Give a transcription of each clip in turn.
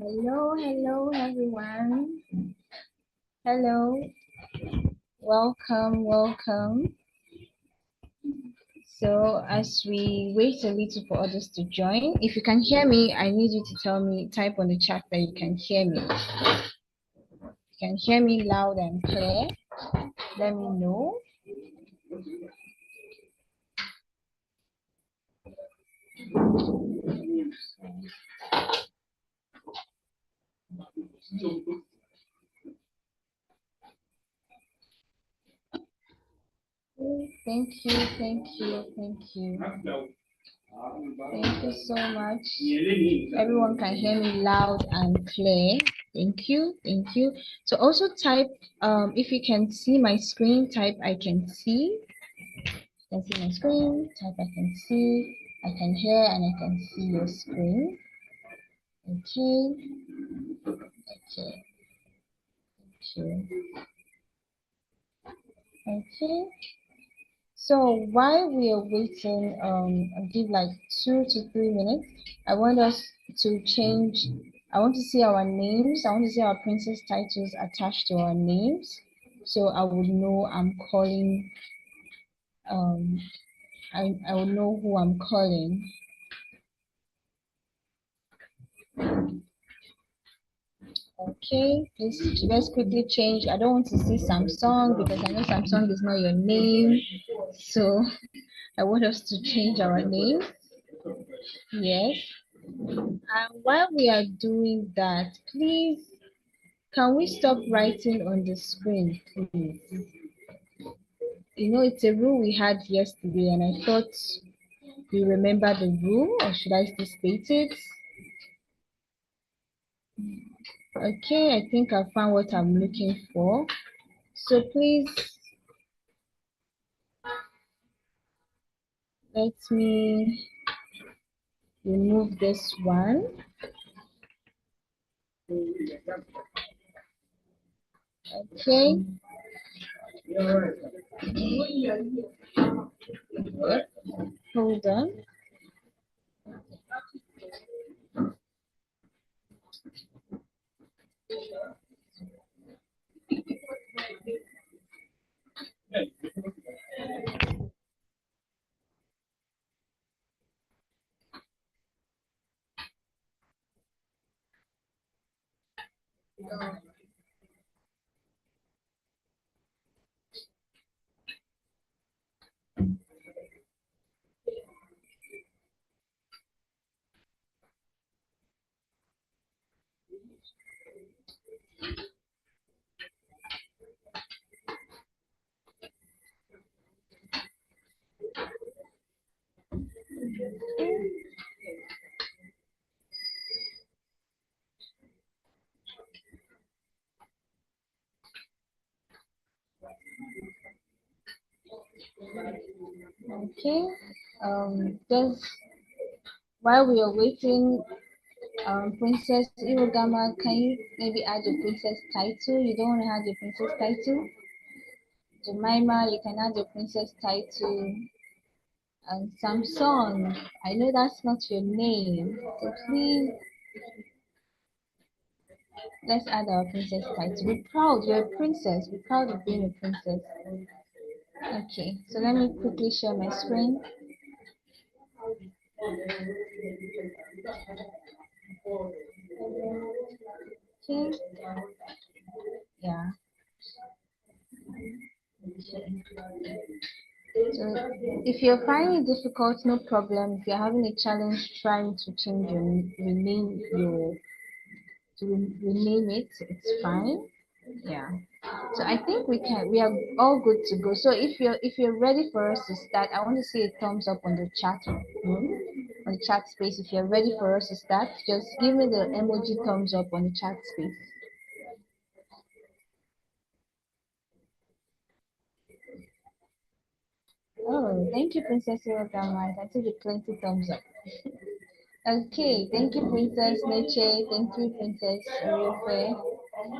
Hello everyone. Hello, welcome. So as we wait a little for others to join, if you can hear me, I need you to tell me, type on the chat that you can hear me. You can hear me loud and clear. Let me know. Thank you. Thank you so much. Everyone can hear me loud and clear. Thank you. So also type, if you can see my screen, type I can see. You can see my screen, type I can see, I can hear, and I can see your screen. Okay. So while we are waiting, I'll give like 2 to 3 minutes. I want us to change. I want to see our names. I want to see our princess titles attached to our names, so I would know I'm calling. I will know who I'm calling. Okay, please let's quickly change. I don't want to see Samsung because I know Samsung is not your name. So I want us to change our name. Yes. And while we are doing that, please, can we stop writing on the screen, please? You know, it's a rule we had yesterday, and I thought you remember the rule, or should I still state it? Okay, I think I found what I'm looking for. So please, let me remove this one. Okay. Hold on. Okay. Just while we are waiting, Princess Irogama, can you maybe add your princess title? You don't want to add your princess title? Jemima, you can add your princess title. And Samson, I know that's not your name, so please let's add our princess title. Be proud, you're a princess. Be proud of being a princess. Okay, so let me quickly share my screen. Okay, yeah. So if you're finding it difficult, no problem. If you're having a challenge trying to change your rename your rename it, it's fine. Yeah. So I think we are all good to go. So if you're ready for us to start, I want to see a thumbs up on the chat room, on the chat space. If you're ready for us to start, just give me the emoji thumbs up on the chat space. Oh, thank you, Princess Irogama. I see the plenty thumbs up. Okay, thank you, Princess Neche. Thank you, Princess Oriofe.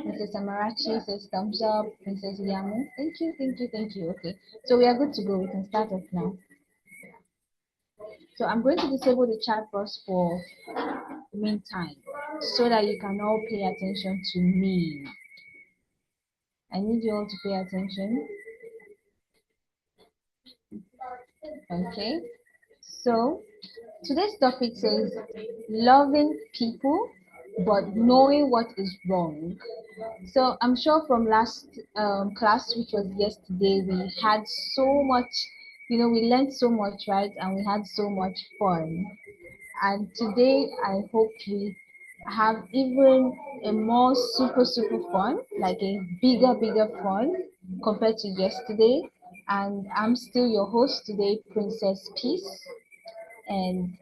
Princess Amarachi says thumbs up. Princess Yamu. Thank you. Okay, so we are good to go. We can start off now. So I'm going to disable the chat box for the meantime so that you can all pay attention to me. I need you all to pay attention. Okay. So today's topic says loving people but knowing what is wrong. So I'm sure from last class, which was yesterday, we had so much, we learned so much, right? And we had so much fun. And today, I hope we have even a more super fun, like a bigger fun compared to yesterday. And I'm still your host today, Princess Peace. And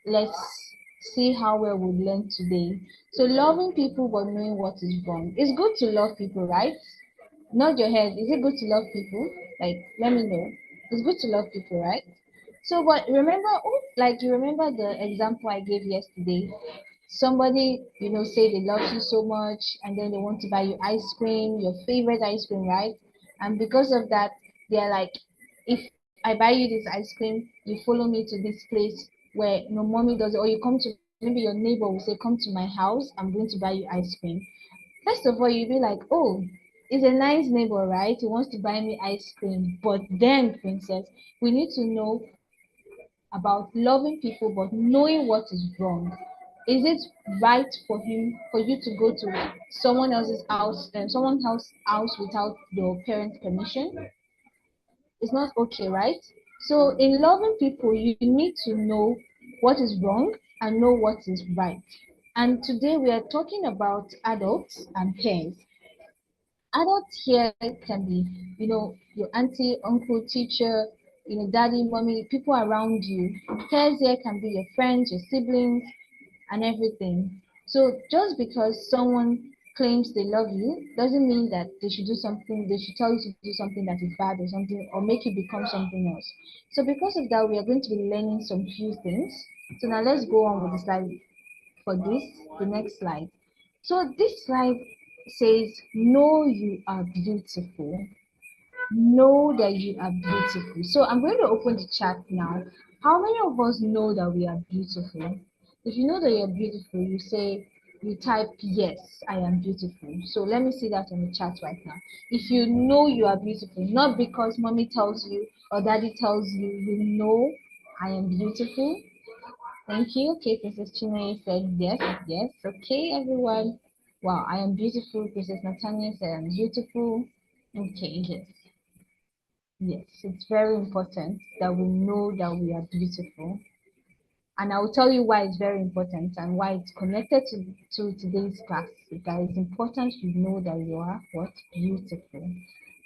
let's see how well we learn today. So, loving people but knowing what is wrong. It's good to love people, right? Nod your head. Is it good to love people? Like, let me know. It's good to love people, right? So, but remember, oh, like you remember the example I gave yesterday. Somebody, say they love you so much, and then they want to buy you ice cream, your favorite ice cream, right? And because of that, they're like, if I buy you this ice cream, you follow me to this place where no mommy does it, or you come to maybe your neighbor will say, come to my house, I'm going to buy you ice cream. First of all, you'll be like, oh, he's a nice neighbor, right? He wants to buy me ice cream. But then, princess, we need to know about loving people but knowing what is wrong. Is it right for you to go to someone else's house and someone else's house without your parents' permission? It's not okay, right? So in loving people, you need to know what is wrong and know what is right. And today we are talking about adults and peers. Adults here can be, your auntie, uncle, teacher, daddy, mommy, people around you. Peers here can be your friends, your siblings, and everything. So just because someone claims they love you doesn't mean that they should tell you to do something that is bad or something, or make you become something else. So because of that, we are going to be learning some few things. So now let's go on with the slide for this, the next slide. So this slide says, know you are beautiful. Know that you are beautiful. So I'm going to open the chat now. How many of us know that we are beautiful? If you know that you're beautiful, you type, yes, I am beautiful. So let me see that on the chat right now. If you know you are beautiful, not because mommy tells you or daddy tells you, you know I am beautiful. Thank you. Okay, Princess Chinwe said yes, yes. Okay, everyone. Wow, I am beautiful. Princess Natania said I'm beautiful. Okay, yes. Yes, it's very important that we know that we are beautiful. And I will tell you why it's very important and why it's connected to today's class. That it's important you know that you are what? Beautiful.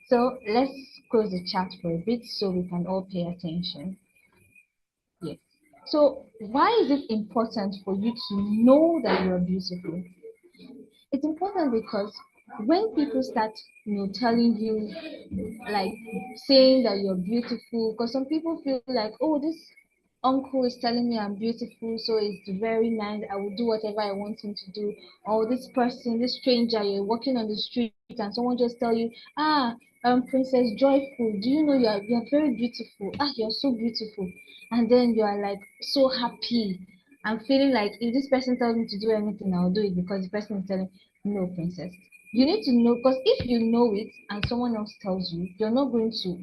So let's close the chat for a bit so we can all pay attention. Yes. So why is it important for you to know that you are beautiful? It's important because when people start, telling you, like saying that you're beautiful, because some people feel like, oh, this uncle is telling me I'm beautiful, so it's very nice. I will do whatever I want him to do. Or this person, this stranger, you're walking on the street and someone just tell you, Princess Joyful, do you know you're very beautiful? Ah, you're so beautiful. And then you are like so happy. I'm feeling like if this person tells me to do anything, I'll do it because the person is telling me, no, princess. You need to know, because if you know it and someone else tells you, you're not going to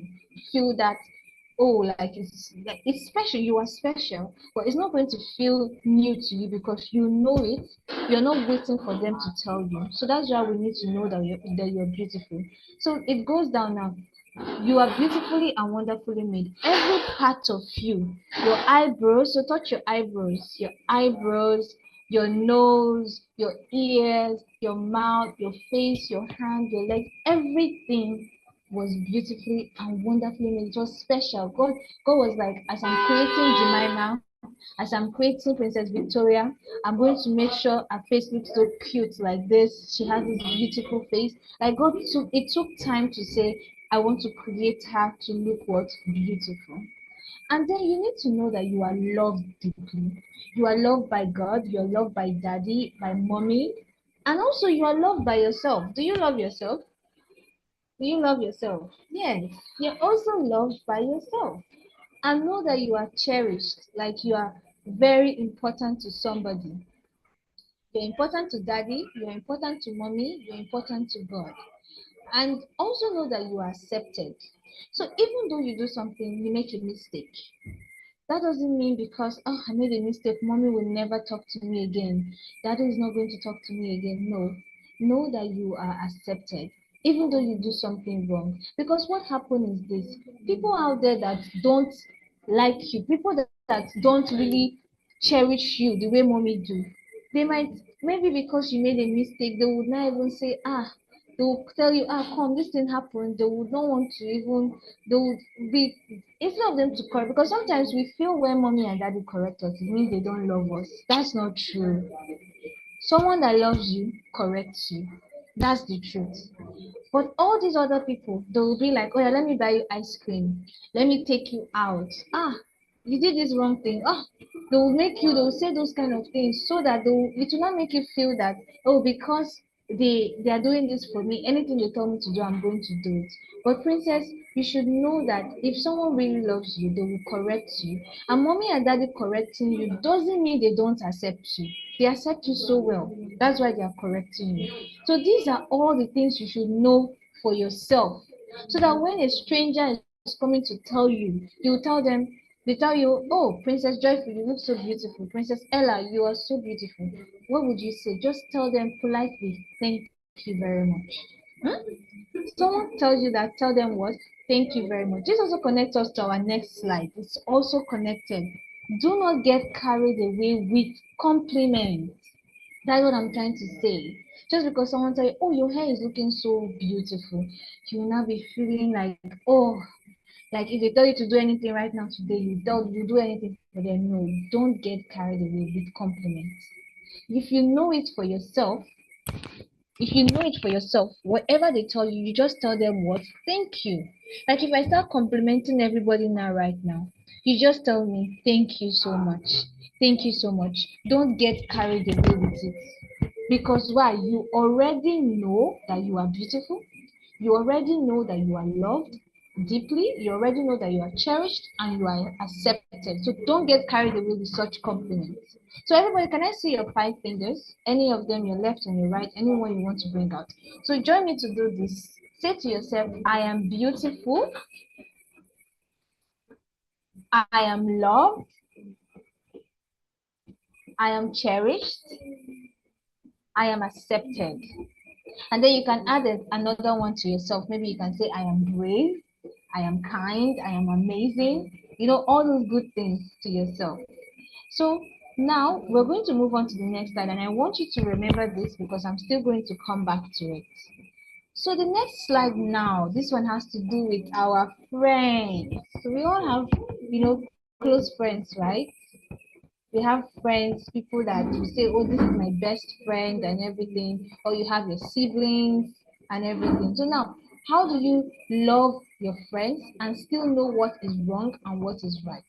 feel that, oh, like it's special, you are special, but it's not going to feel new to you because you know it. You're not waiting for them to tell you. So that's why we need to know that you're beautiful. So it goes down now. You are beautifully and wonderfully made. Every part of you, your eyebrows, so touch your eyebrows, your nose, your ears, your mouth, your face, your hand, your legs, everything was beautifully and wonderfully made. It was special. God was like, as I'm creating Jemima, as I'm creating Princess Victoria, I'm going to make sure her face looks so cute like this. She has this beautiful face. Like it took time to say, I want to create her to look what? Beautiful. And then you need to know that you are loved deeply. You are loved by God, you are loved by daddy, by mommy, and also you are loved by yourself. Do you love yourself? Do you love yourself? Yes. You're also loved by yourself. and know that you are cherished, like you are very important to somebody. You're important to daddy, you're important to mommy, you're important to God. And also know that you are accepted. So even though you do something, you make a mistake. That doesn't mean because, oh, I made a mistake, mommy will never talk to me again. Daddy is not going to talk to me again. No. Know that you are accepted, even though you do something wrong. Because what happens is this, people out there that don't like you, people that don't really cherish you the way mommy do, they might, maybe because you made a mistake, they would not even say, ah, they will tell you, ah, come, this thing happened. They would not want to even, they would be, instead of them to correct, because sometimes we feel when mommy and daddy correct us, it means they don't love us. That's not true. Someone that loves you corrects you. That's the truth. But all these other people, they will be like, oh yeah, let me buy you ice cream. Let me take you out. Ah, you did this wrong thing. Ah, they will make you, they will say those kind of things so that it will not make you feel that, oh, because they are doing this for me, anything they tell me to do, I'm going to do it. But princess, you should know that if someone really loves you, they will correct you. And mommy and daddy correcting you doesn't mean they don't accept you. They accept you so well. That's why they are correcting you. So these are all the things you should know for yourself. So that when a stranger is coming to tell you, you tell them, they tell you, oh, Princess Joyful, you look so beautiful. Princess Ella, you are so beautiful. What would you say? Just tell them politely, thank you very much. Hmm? Someone tells you that, tell them what? Thank you very much. This also connects us to our next slide. It's also connected. Do not get carried away with compliments. That's what I'm trying to say. Just because someone tell you, oh, your hair is looking so beautiful, you will now be feeling like, oh, like if they tell you to do anything right now today, you do anything for them. No, don't get carried away with compliments. If you know it for yourself, if you know it for yourself, whatever they tell you, you just tell them what? Thank you. Like if I start complimenting everybody now, right now, you just tell me, thank you so much. Thank you so much. Don't get carried away with it. Because why? You already know that you are beautiful. You already know that you are loved deeply. You already know that you are cherished and you are accepted. So don't get carried away with such compliments. So everybody, can I see your 5 fingers? Any of them, your left and your right, anyone you want to bring out. So join me to do this. Say to yourself, I am beautiful. I am loved. I am cherished. I am accepted. And then you can add another one to yourself. Maybe you can say, I am brave. I am kind. I am amazing. You know, all those good things to yourself. So now we're going to move on to the next slide. And I want you to remember this because I'm still going to come back to it. So the next slide now, this one has to do with our friends. So we all have, close friends, right? We have friends, people that you say, oh, this is my best friend and everything, or you have your siblings and everything. So now, how do you love your friends and still know what is wrong and what is right?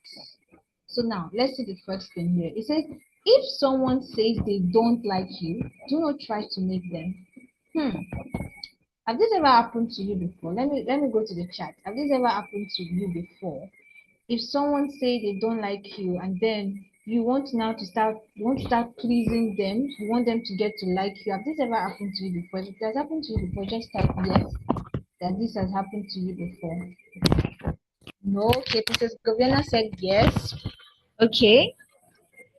So now, let's see the first thing here. It says, if someone says they don't like you, do not try to make them. Have this ever happened to you before? Let me go to the chat. Have this ever happened to you before? If someone say they don't like you and then you want to start pleasing them, you want them to get to like you. Have this ever happened to you before? If it has happened to you before, just type yes that this has happened to you before. No. Okay, Princess Goviana said yes. Okay.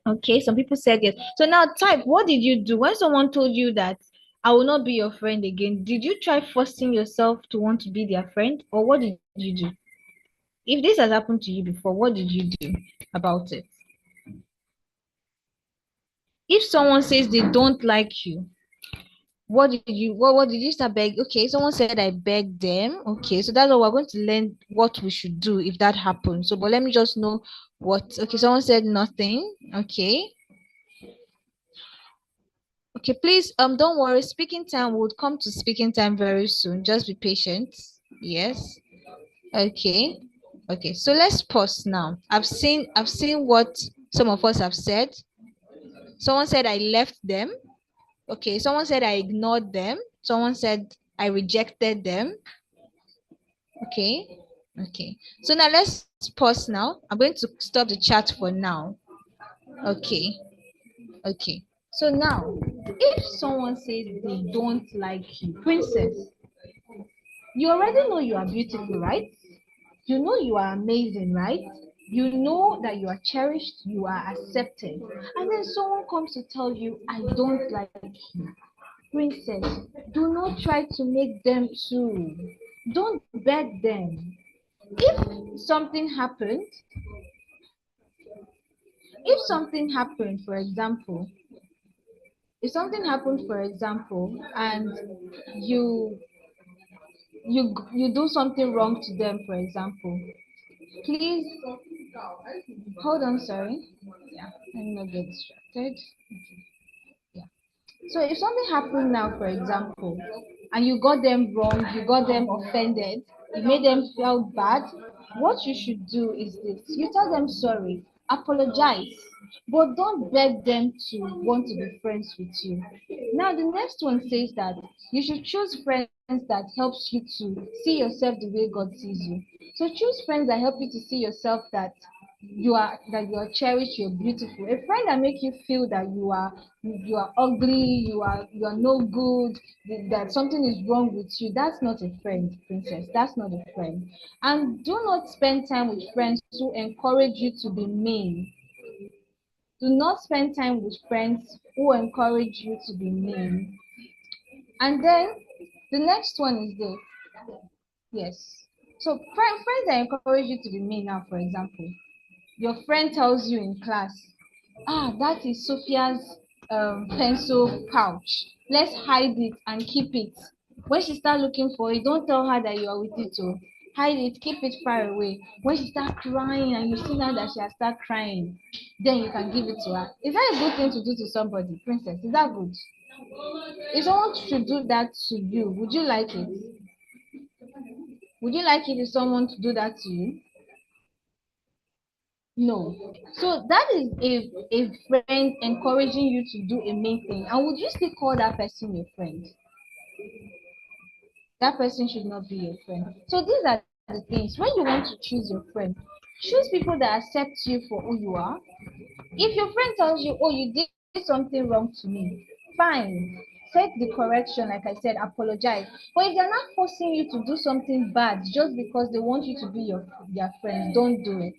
Okay, some people said yes. So now type, what did you do when someone told you that I will not be your friend again? Did you try forcing yourself to want to be their friend, or what did you do? If this has happened to you before, what did you do about it? If someone says they don't like you, what did you start beg? Okay, someone said I begged them. Okay, so that's what we're going to learn what we should do if that happens. So but let me just know what. Okay, someone said nothing. Okay, please don't worry, speaking time would come to speaking time very soon. Just be patient. Yes. Okay. Okay, so let's pause now. I've seen what some of us have said. Someone said I left them. Okay, someone said I ignored them. Someone said I rejected them. Okay. Okay. So now let's pause now. I'm going to stop the chat for now. Okay. Okay. So now, if someone says they don't like you, princess, you already know you are beautiful, right? You know you are amazing, right? You know that you are cherished, you are accepted. And then someone comes to tell you, I don't like you. Princess, do not try to make them too. Don't beg them. If something happened, if something happened, for example, if something happened, for example, and you you do something wrong to them, for example, please hold on, sorry. Yeah, let me not get distracted. Yeah. So if something happened now, for example, and you got them wrong, you got them offended, you made them feel bad, what you should do is this. You tell them sorry, apologize, but don't beg them to want to be friends with you. Now the next one says that you should choose friends that helps you to see yourself the way God sees you. So choose friends that help you to see yourself that you are cherished, you're beautiful. A friend that make you feel that you are ugly, you are no good, that something is wrong with you. That's not a friend, princess. That's not a friend. And do not spend time with friends who encourage you to be mean. Do not spend time with friends who encourage you to be mean. And then the next one is this. Yes. So friends that encourage you to be mean now, for example, your friend tells you in class, ah, that is Sophia's pencil pouch. Let's hide it and keep it. When she start looking for it, don't tell her that you are with it. Oh, hide it, keep it far away. When she start crying and you see now that she has start crying, then you can give it to her. Is that a good thing to do to somebody, princess? Is that good? If someone should do that to you, would you like it? Would you like it if someone to do that to you? No. So that is a friend encouraging you to do a main thing. And would you still call that person your friend? That person should not be your friend. So these are the things. When you want to choose your friend, choose people that accept you for who you are. If your friend tells you, oh, you did something wrong to me, fine. Set the correction, like I said, apologize. But if they're not forcing you to do something bad just because they want you to be their friend, don't do it.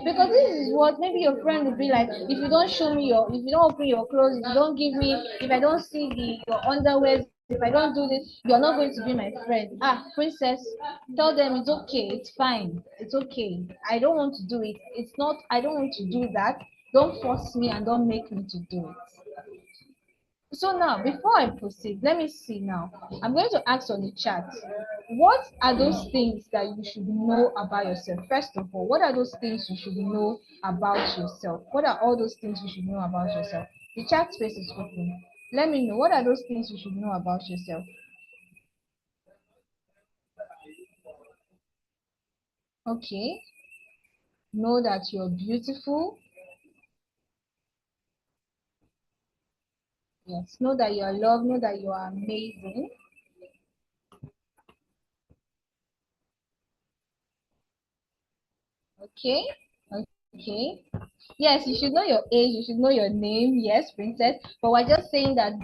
Because this is what maybe your friend will be like, if you don't show me if you don't open your clothes, if you don't give me, if I don't see your underwear, if I don't do this, you're not going to be my friend. Ah, princess, tell them it's okay, it's fine, it's okay. I don't want to do it. It's not, I don't want to do that. Don't force me and don't make me to do it. So now, before I proceed, let me see now. I'm going to ask on the chat, what are those things that you should know about yourself? First of all, what are those things you should know about yourself? What are all those things you should know about yourself? The chat space is open. Let me know, what are those things you should know about yourself? Okay, know that you're beautiful. Yes, know that you're loved, know that you are amazing. Okay, okay. Yes, you should know your age, you should know your name, yes, princess. But we're just saying that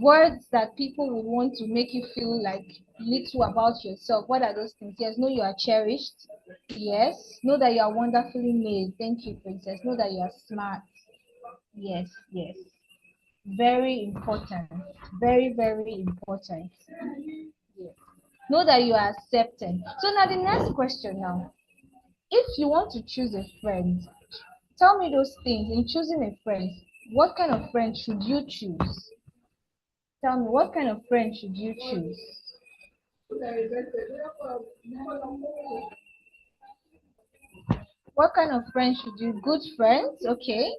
words that people would want to make you feel like little about yourself. What are those things? Yes, know you are cherished. Yes, know that you are wonderfully made. Thank you, princess. Know that you are smart. Yes, yes. Very important. Very, very important. Yes. Know that you are accepted. So now the next question now. If you want to choose a friend, tell me those things in choosing a friend. What kind of friend should you choose? Tell me, what kind of friend should you choose? What kind of friend should you? Good friends, okay.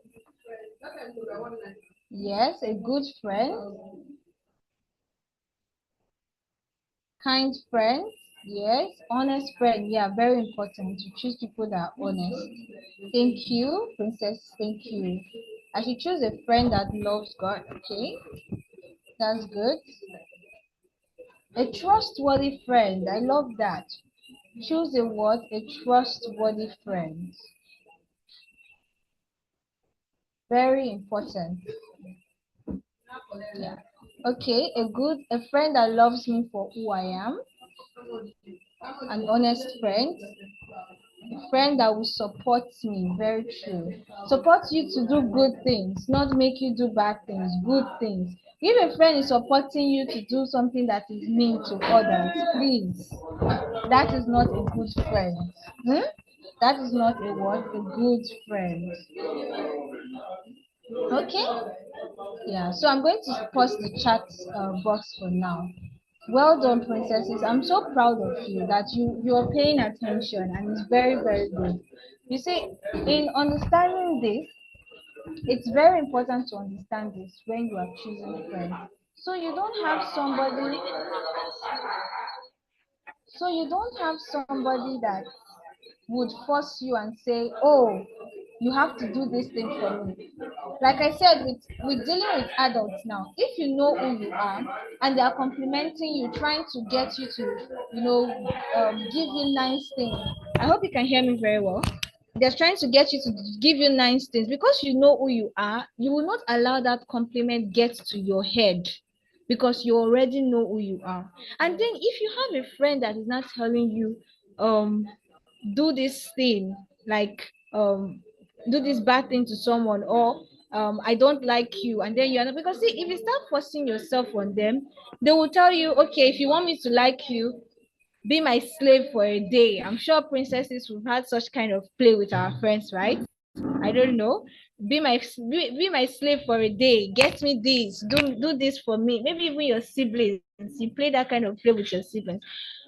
Yes, a good friend. Kind friend, yes. Honest friend, yeah, very important to choose people that are honest. Thank you, princess. Thank you. I should choose a friend that loves God, okay. That's good. A trustworthy friend, I love that. Choose a what? A trustworthy friend. Very important. Yeah. Okay, a friend that loves me for who I am, an honest friend, a friend that will support me. Very true. Support you to do good things, not make you do bad things, good things. If a friend is supporting you to do something that is mean to others, please, that is not a good friend. Hmm? That is not a what? A good friend. Okay? Yeah, so I'm going to pause the chat box for now. Well done, princesses. I'm so proud of you that you are paying attention, and it's very, very good. You see, in understanding this, it's very important to understand this when you are choosing friends. So you don't have somebody, that would force you and say, "Oh, you have to do this thing for me." Like I said, with dealing with adults now, if you know who you are and they are complimenting you, trying to get you to, give you nice things. I hope you can hear me very well. They're trying to get you to give you nice things because you know who you are. You will not allow that compliment get to your head because you already know who you are. And then if you have a friend that is not telling you, um, do this thing, like do this bad thing to someone, or I don't like you, and then you're not, because see, if you start forcing yourself on them, they will tell you, okay, if you want me to like you, be my slave for a day. I'm sure princesses, we've had such kind of play with our friends, right? I don't know. Be my slave for a day. Get me this. Do this for me. Maybe even your siblings. You play that kind of play with your siblings.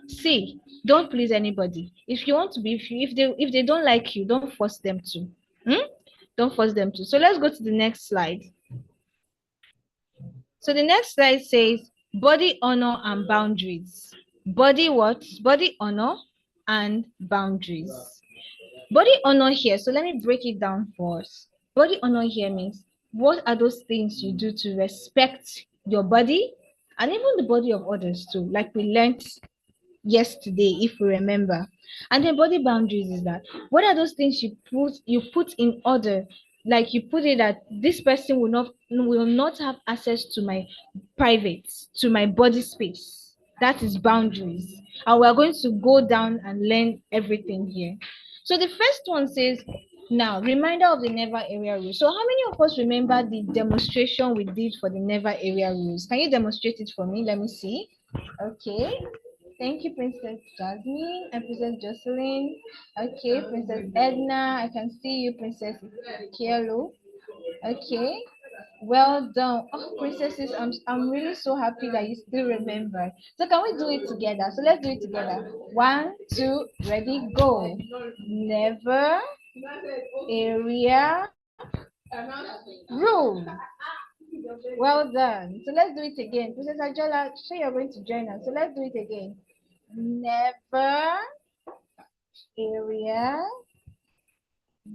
See, don't please anybody. If you want to be, if they don't like you, don't force them to. Hmm? Don't force them to. So let's go to the next slide. So the next slide says body honor and boundaries. Body what? Body honor and boundaries. Body honor here, so let me break it down for us. Body honor here means what are those things you do to respect your body and even the body of others too, like we learned yesterday, if we remember. And then body boundaries is that what are those things you put in order, like you put it that this person will not have access to my private, to my body space. That is boundaries. And we're going to go down and learn everything here. So the first one says, now reminder of the never area rules. So how many of us remember the demonstration we did for the never area rules? Can you demonstrate it for me? Let me see. Okay. Thank you, Princess Jasmine and Princess Jocelyn. Okay, Princess Edna. I can see you, Princess Kielo. Okay. Well done. Oh, princesses, I'm really so happy that you still remember. So can we do it together? So let's do it together. One, two, ready, go. Never area rule. Well done. So let's do it again. Princess Ajola, sure you're going to join us. So let's do it again. Never area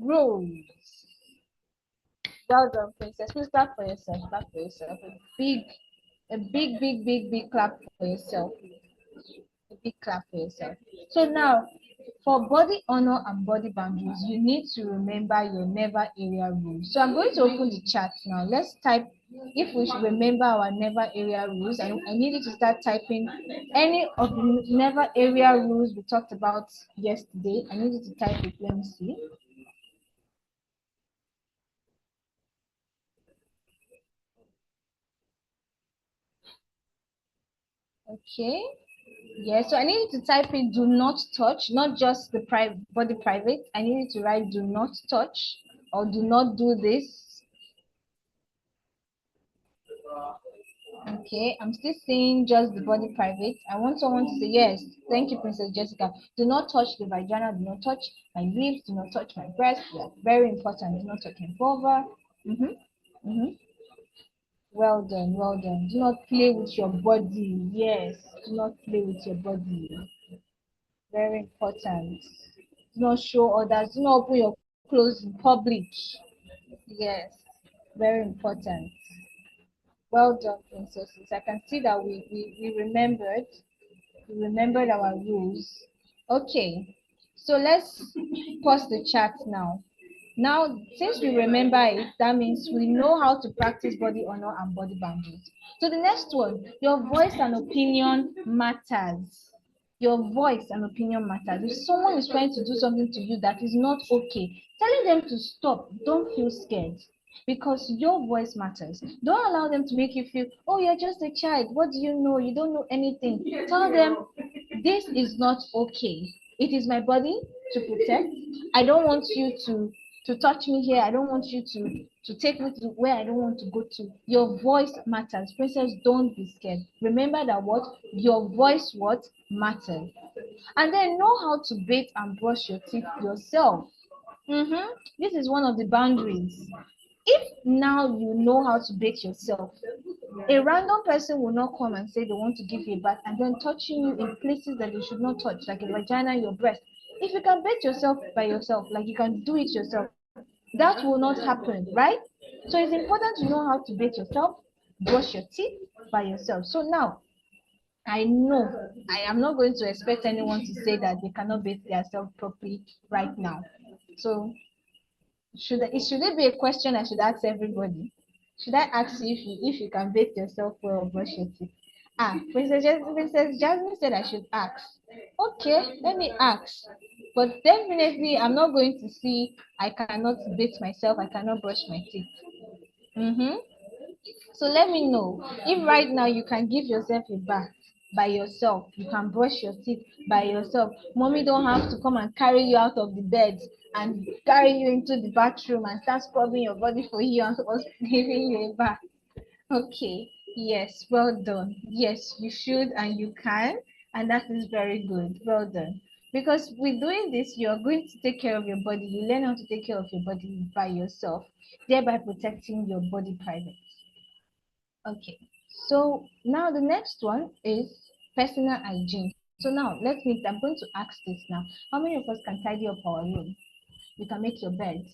rules. Well done, princess. Please clap for yourself. Clap for yourself. A big clap for yourself. A big clap for yourself. So now, for body honor and body boundaries, you need to remember your never area rules. So I'm going to open the chat now. Let's type if we should remember our never area rules. And I need you to start typing any of the never area rules we talked about yesterday. I need you to type it. Let me see. Okay. Yeah, so I need you to type in do not touch, not just the body private. I need you to write do not touch or do not do this. Okay, I'm still saying just the body private. I want someone to say yes. Thank you, Princess Jessica. Do not touch the vagina, do not touch my lips, do not touch my breast. Yeah, very important. Do not touch my vulva. Mm-hmm. Well done, well done. Do not play with your body. Yes, do not play with your body. Very important. Do not show others. Do not open your clothes in public. Yes, very important. Well done, princesses. I can see that we remembered. We remembered our rules. Okay, so let's pause the chat now. Now, since we remember it, that means we know how to practice body honor and body boundaries. So the next one, your voice and opinion matters. Your voice and opinion matters. If someone is trying to do something to you that is not okay, telling them to stop, don't feel scared because your voice matters. Don't allow them to make you feel, oh, you're just a child. What do you know? You don't know anything. Tell them this is not okay. It is my body to protect. I don't want you to touch me here. I don't want you to take me to where I don't want to go to. Your voice matters. Princess, don't be scared. Remember that what your voice what matters. And then know how to bathe and brush your teeth yourself. This is one of the boundaries. If now you know how to bathe yourself, a random person will not come and say they want to give you a bath and then touching you in places that they should not touch, like your vagina, your breast. If you can bathe yourself by yourself, like you can do it yourself, that will not happen, right? So it's important to know how to bathe yourself, brush your teeth by yourself. So now I know I am not going to expect anyone to say that they cannot bathe themselves properly right now. So should it be a question I should ask everybody? Should I ask you if you can bathe yourself well or brush your teeth? Princess Jasmine said I should ask. Okay, let me ask. But definitely I'm not going to see I cannot bathe myself, I cannot brush my teeth. Mm-hmm. So let me know if right now you can give yourself a bath by yourself, you can brush your teeth by yourself. Mommy don't have to come and carry you out of the bed and carry you into the bathroom and start scrubbing your body for you and us giving you a bath. Okay, yes, well done. Yes, you should and you can, and that is very good. Well done. Because with doing this, you're going to take care of your body. You learn how to take care of your body by yourself, thereby protecting your body private. Okay, so now the next one is personal hygiene. So now I'm going to ask this now. How many of us can tidy up our room? You can make your bed.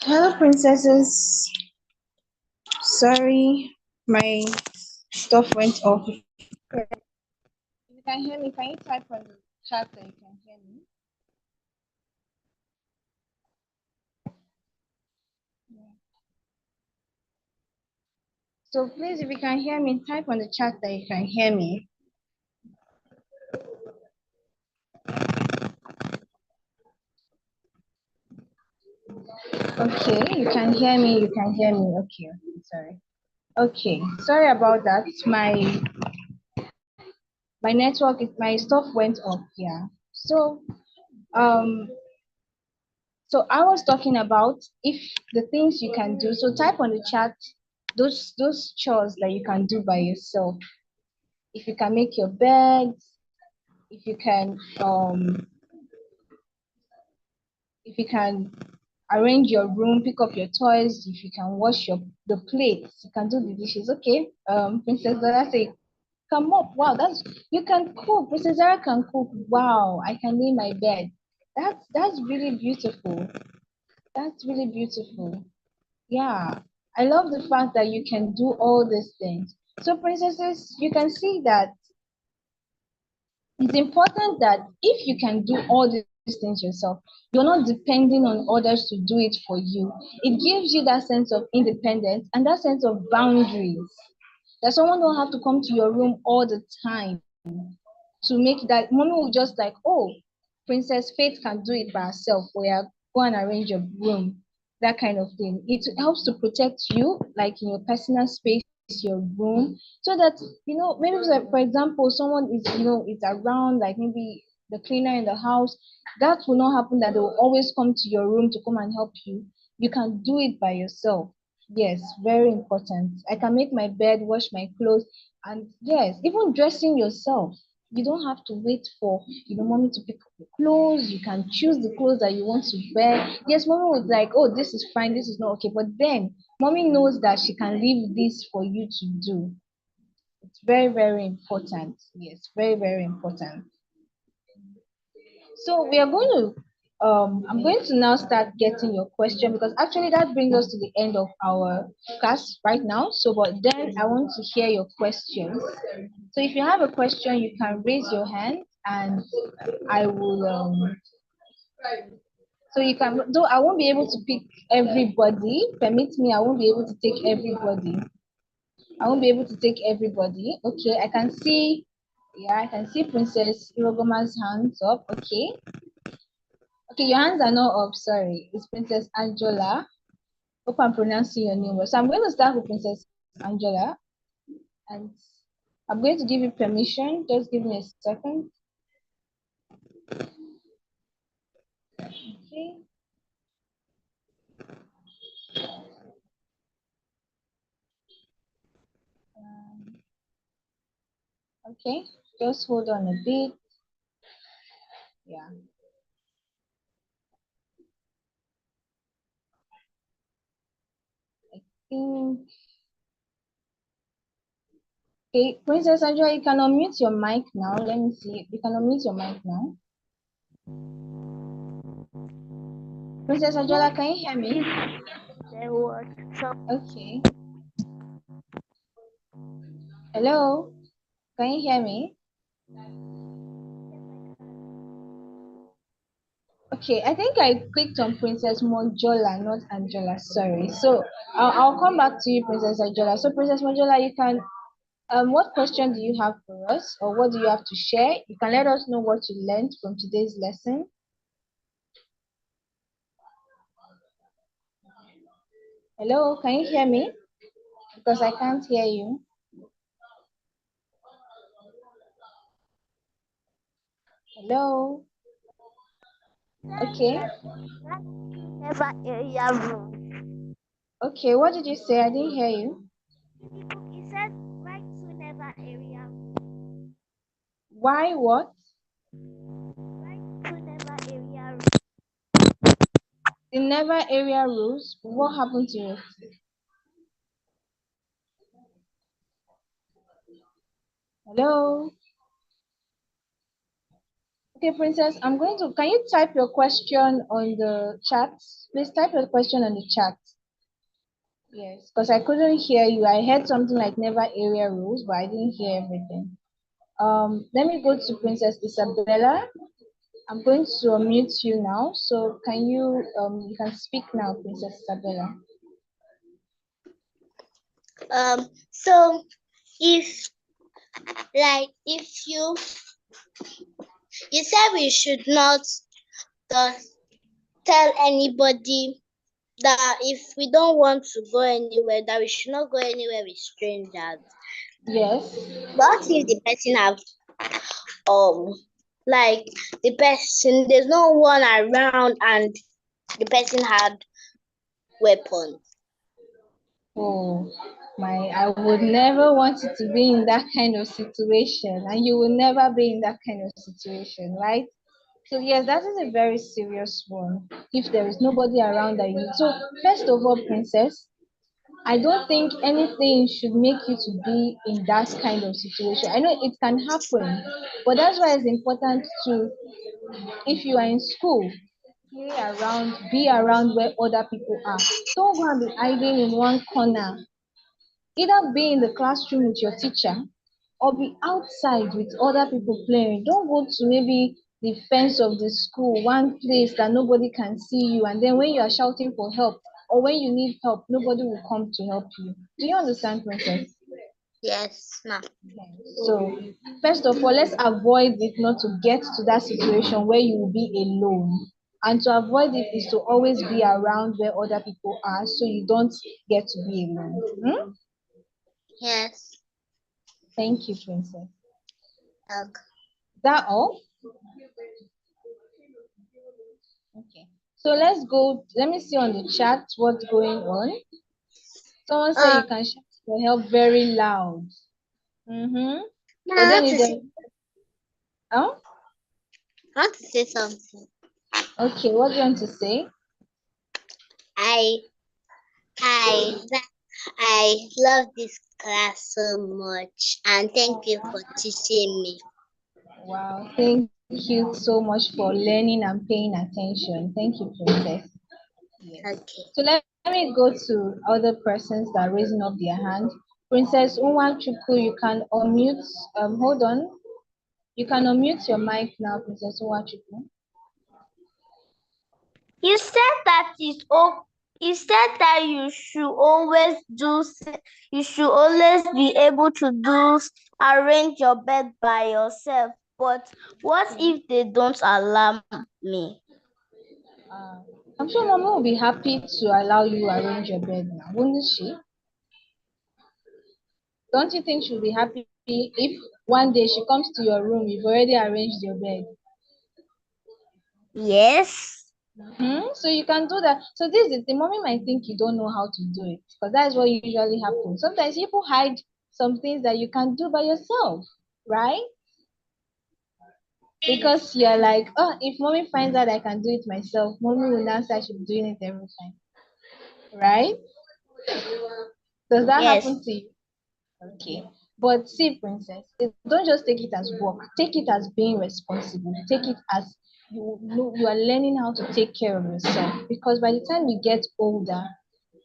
Hello, princesses. Sorry, my stuff went off. If you can hear me, can you type on the chat that you can hear me? Yeah. So please, if you can hear me, type on the chat that you can hear me. Okay, you can hear me. You can hear me. Okay, sorry. Okay, sorry about that. My network, my stuff went off. Yeah. So um So I was talking about if the things you can do. So type on the chat those chores that you can do by yourself. If you can make your bed, if you can if you can arrange your room, pick up your toys, if you can wash the plates, you can do the dishes. Okay. Princess Dora say, come up. Wow, you can cook. Princess Zara can cook. Wow, I can lay my bed. That's really beautiful. That's really beautiful. Yeah. I love the fact that you can do all these things. So princesses, you can see that it's important that if you can do all these things yourself, you're not depending on others to do it for you. It gives you that sense of independence and that sense of boundaries. That someone don't have to come to your room all the time to make that. Mommy will just like, oh, Princess Faith can do it by herself, or yeah, go and arrange your room, that kind of thing. It helps to protect you, like in your personal space, your room, so that maybe like, for example, someone is around, like maybe the cleaner in the house. That will not happen. That they will always come to your room to come and help you. You can do it by yourself. Yes, very important. I can make my bed, wash my clothes, and yes, even dressing yourself. You don't have to wait for mommy to pick up the clothes. You can choose the clothes that you want to wear. Yes, mommy was like, oh, this is fine, this is not okay, but then mommy knows that she can leave this for you to do. It's very, very important. Yes, very, very important. So we are going to I'm going to now start getting your question, because actually that brings us to the end of our class right now. So but then I want to hear your questions. So if you have a question, you can raise your hand and I will so you can, though I won't be able to pick everybody. Permit me, I won't be able to take everybody. I won't be able to take everybody. Okay, I can see, yeah, I can see Princess Irogoma's hands up. Okay. Okay, your hands are not up, sorry. It's Princess Angela. Hope I'm pronouncing your name well. So I'm going to start with Princess Angela, and I'm going to give you permission. Just give me a second. Okay. Okay, just hold on a bit. Yeah. I think. Okay, Princess Angela, you can unmute your mic now. Let me see. You can unmute your mic now. Princess Angela, can you hear me? There was some. Okay. Hello, can you hear me? Okay, I think I clicked on Princess Monjola, not Angela. Sorry. So I'll come back to you, Princess Angela. So Princess Monjola, you can what question do you have for us, or what do you have to share? You can let us know what you learned from today's lesson. Hello, can you hear me? Because I can't hear you. Hello. Okay. Never area room. Okay, what did you say? I didn't hear you. He said right to never area. Why what? Right to never area. The never area rules. What happened to it? Hello. Okay, Princess, I'm going to, can you type your question on the chat? Please type your question on the chat. Yes, because I couldn't hear you. I heard something like never area rules, but I didn't hear everything. Let me go to Princess Isabella. I'm going to unmute you now. So can you can speak now, Princess Isabella. So if if you said we should not tell anybody that if we don't want to go anywhere, that we should not go anywhere with strangers. Yes. What if the person have like the person, there's no one around and the person had weapons. Oh I would never want you to be in that kind of situation, and you will never be in that kind of situation, right? So yes, that is a very serious one. If there is nobody around that you need. So first of all, princess, I don't think anything should make you to be in that kind of situation. I know it can happen, but that's why it's important to, if you are in school, be around where other people are. Don't go and be hiding in one corner. Either be in the classroom with your teacher or be outside with other people playing. Don't go to maybe the fence of the school, one place that nobody can see you, and then when you are shouting for help or when you need help, nobody will come to help you. Do you understand, princess? Yes, ma'am. So, first of all, let's avoid it not to get to that situation where you will be alone. And to avoid it is to always be around where other people are so you don't get to be alone. Hmm? Yes. Thank you, princess. Okay. That all? Okay. So let's go. Let me see on the chat what's going on. Someone said Um, you can shout for help very loud. Mm-hmm. But I then want if to say, there, oh, I want to say something. okay, what do you want to say? I I I love this class so much, and thank you for teaching me. Wow, thank you so much for learning and paying attention. Thank you, princess. Yes. Okay. So let me go to other persons that are raising up their hand. Princess Unwanchuku, you can unmute. Hold on. You can unmute your mic now, Princess Unwanchuku. You said that you said that you should always be able to arrange your bed by yourself. But what if they don't allow me? I'm sure Mama will be happy to allow you arrange your bed now, wouldn't she? Don't you think she'll be happy if one day she comes to your room, you've already arranged your bed? Yes. So you can do that. So this is the mommy might think you don't know how to do it because that's what usually happens. Sometimes people hide some things that you can do by yourself, right? Because you're like, oh, if mommy finds out I can do it myself, mommy will now say I should be doing it every time, right? Does that Yes. happen to you? Okay. But see, princess, don't just take it as work. Take it as being responsible. Take it as you know you are learning how to take care of yourself. Because by the time you get older,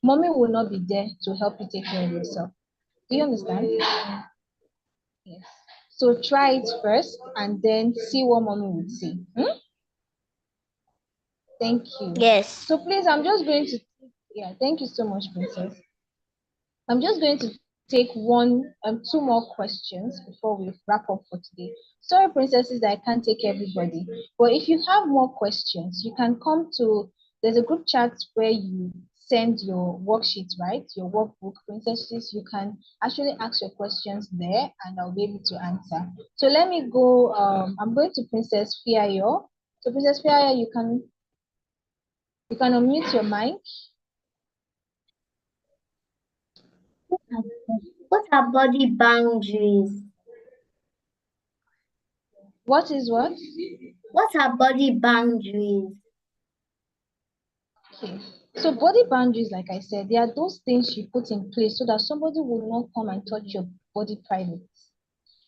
mommy will not be there to help you take care of yourself. Do you understand? Yes. So try it first and then see what mommy would say. Hmm? Thank you. Yes. So please, I'm just going to, yeah, thank you so much, princess. I'm just going to take two more questions before we wrap up for today. Sorry, princesses, that I can't take everybody. But if you have more questions, you can come to, there's a group chat where you send your worksheet, right? Your workbook, princesses. You can actually ask your questions there and I'll be able to answer. So let me go. I'm going to Princess Fiayo. So Princess Fiayo, you can unmute your mic. What are body boundaries? What is what? What are body boundaries? Okay. So body boundaries, like I said, they are those things you put in place so that somebody will not come and touch your body private.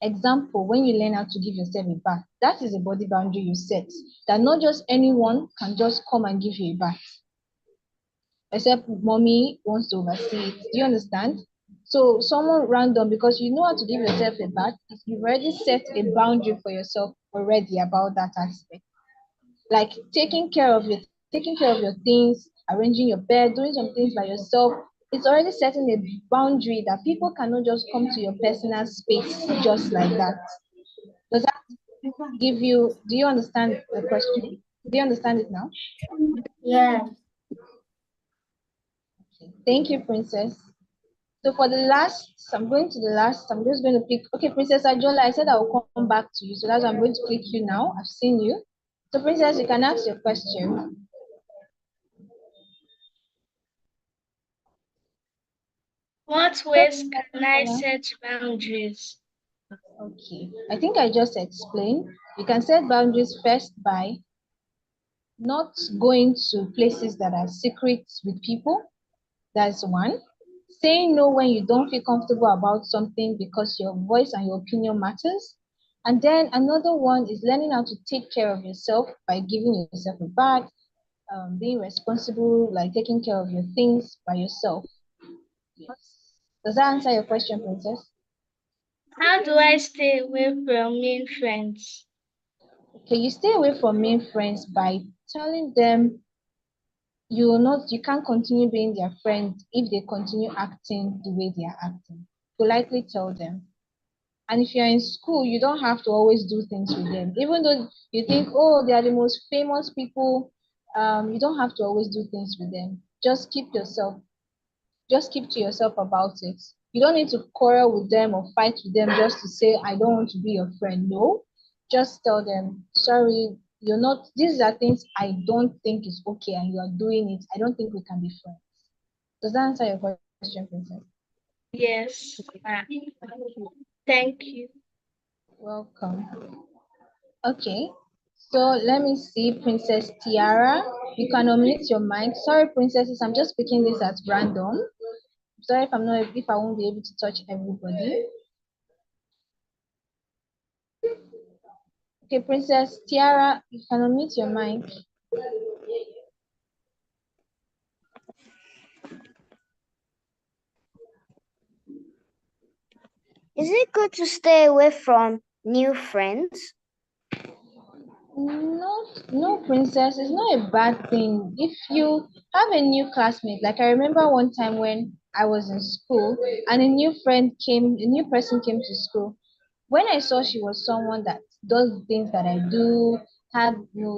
Example, when you learn how to give yourself a bath, that is a body boundary you set. That not just anyone can just come and give you a bath, except mommy wants to oversee it. Do you understand? So someone random, because you know how to give yourself a bath, you've already set a boundary for yourself already about that aspect. Like taking care of your things, arranging your bed, doing some things by yourself. It's already setting a boundary that people cannot just come to your personal space just like that. Does that give you, do you understand the question? Do you understand it now? Yes. Okay. Thank you, princess. So for the last, I'm going to the last, I'm just going to pick, okay, Princess Ajola, I said I will come back to you. So that's why I'm going to click you now. I've seen you. So princess, you can ask your question. What ways can I set boundaries? Okay, I think I just explained. You can set boundaries first by not going to places that are secret with people. That's one. Saying no when you don't feel comfortable about something because your voice and your opinion matters. And then another one is learning how to take care of yourself by giving yourself a bath, being responsible, like taking care of your things by yourself. Yes. Does that answer your question, Princess? How do I stay away from mean friends? Okay, you stay away from mean friends by telling them you can't continue being their friend if they continue acting the way they are acting. Politely tell them. And if you're in school, you don't have to always do things with them. Even though you think, oh, they are the most famous people, you don't have to always do things with them. Just keep to yourself about it. You don't need to quarrel with them or fight with them just to say, I don't want to be your friend. No, just tell them, sorry, you're not, these are things I don't think is okay and you are doing it. I don't think we can be friends. Does that answer your question, Princess? Yes. Thank you. Welcome. Okay, so let me see, Princess Tiara. You can unmute your mic. Sorry, princesses, I'm just picking this at random. Sorry if I won't be able to touch everybody. Okay, Princess Tiara, you can unmute your mic. Is it good to stay away from new friends? No, no, princess, it's not a bad thing. If you have a new classmate, like I remember one time when I was in school and a new person came to school. When I saw she was someone that does the things that I do,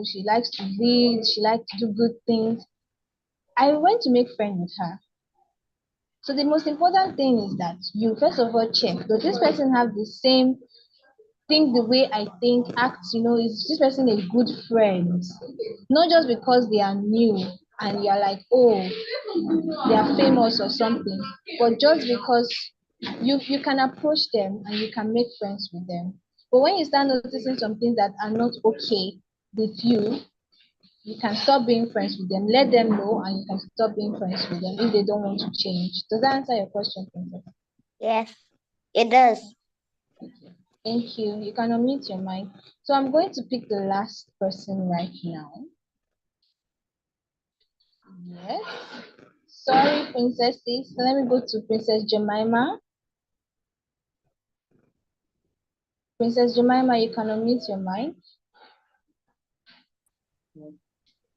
she likes to read, she likes to do good things, I went to make friends with her. So the most important thing is that you first of all check, does this person have the same think the way I think, act, is this person a good friend? Not just because they are new and you're like, oh, they are famous or something, but just because you can approach them and you can make friends with them. But when you start noticing some things that are not okay with you can stop being friends with them. Let them know and you can stop being friends with them if they don't want to change. Does that answer your question, Princess? Yes, it does. Thank you. You can unmute your mic. So I'm going to pick the last person right now. Yes. Sorry, princesses. So let me go to Princess Jemima. Princess Jemima, you can unmute your mic.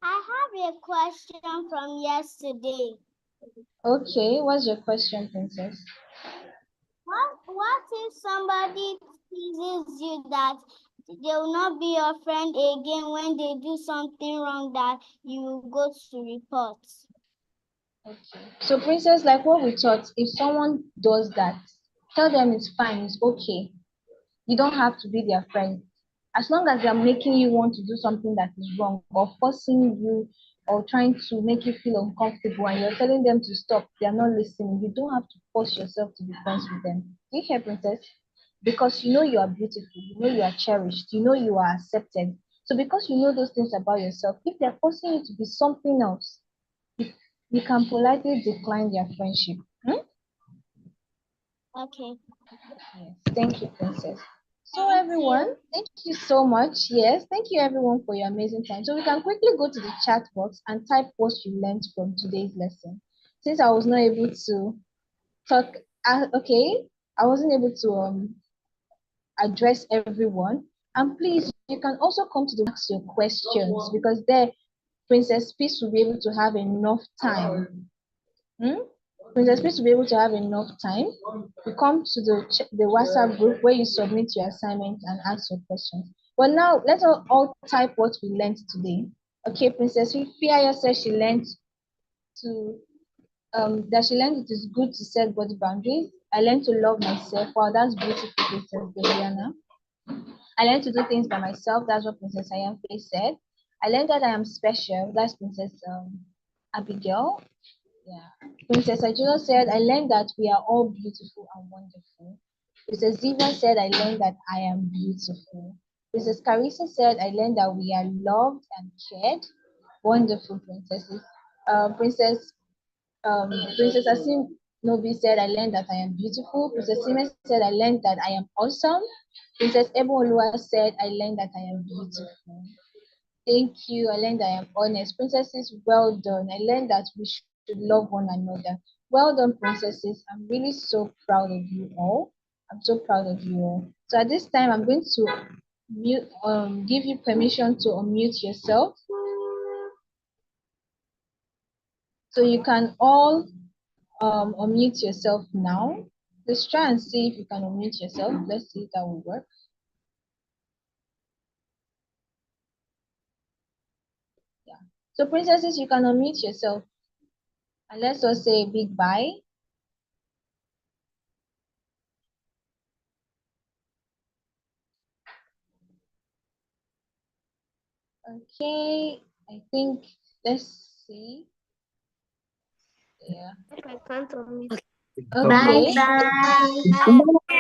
I have a question from yesterday. Okay, what's your question, Princess? What if somebody teases you that they will not be your friend again when they do something wrong that you go to report? Okay. So, Princess, like what we taught, if someone does that, tell them it's fine, it's okay. You don't have to be their friend. As long as they're making you want to do something that is wrong or forcing you or trying to make you feel uncomfortable and you're telling them to stop, they're not listening. You don't have to force yourself to be friends with them. Do you hear, Princess? Because you know you are beautiful, you know you are cherished, you know you are accepted. So because you know those things about yourself, if they're forcing you to be something else, you can politely decline their friendship. Okay. Yes, thank you, Princess. So Thank everyone, you. thank you so much. Yes, thank you everyone for your amazing time. So we can quickly go to the chat box and type what you learned from today's lesson. Since I was not able to talk, okay, I wasn't able to address everyone. And please, you can also come to the ask your questions because there, Princess Peace will be able to have enough time. Princess Peace will be able to have enough time. You come to the WhatsApp group where you submit your assignment and ask your questions. But now let's all type what we learned today. Okay, Princess Fia says she learned to that she learned it is good to set body boundaries. I learned to love myself. Wow, that's beautiful, Princess Deviana. I learned to do things by myself. That's what Princess Ayamfe said. I learned that I am special. That's Princess Abigail. Yeah. Princess Ajula said, I learned that we are all beautiful and wonderful. Princess Ziva said, I learned that I am beautiful. Princess Carissa said, I learned that we are loved and cared. Wonderful princesses. Princess Princess Asim Nobi said, I learned that I am beautiful. Princess Sime said, I learned that I am awesome. Princess Ebonolua said, I learned that I am beautiful. Thank you. I learned I am honest. Princesses, well done. I learned that we should love one another. Well done, princesses. I'm really so proud of you all. I'm so proud of you all. So at this time, I'm going to give you permission to unmute yourself. So you can all unmute yourself now. Let's try and see if you can unmute yourself. Let's see if that will work. Yeah. So princesses, you can unmute yourself. And let's all say a big bye. Okay, I think let's see. Yeah. I can't unmute. Okay. Tomorrow.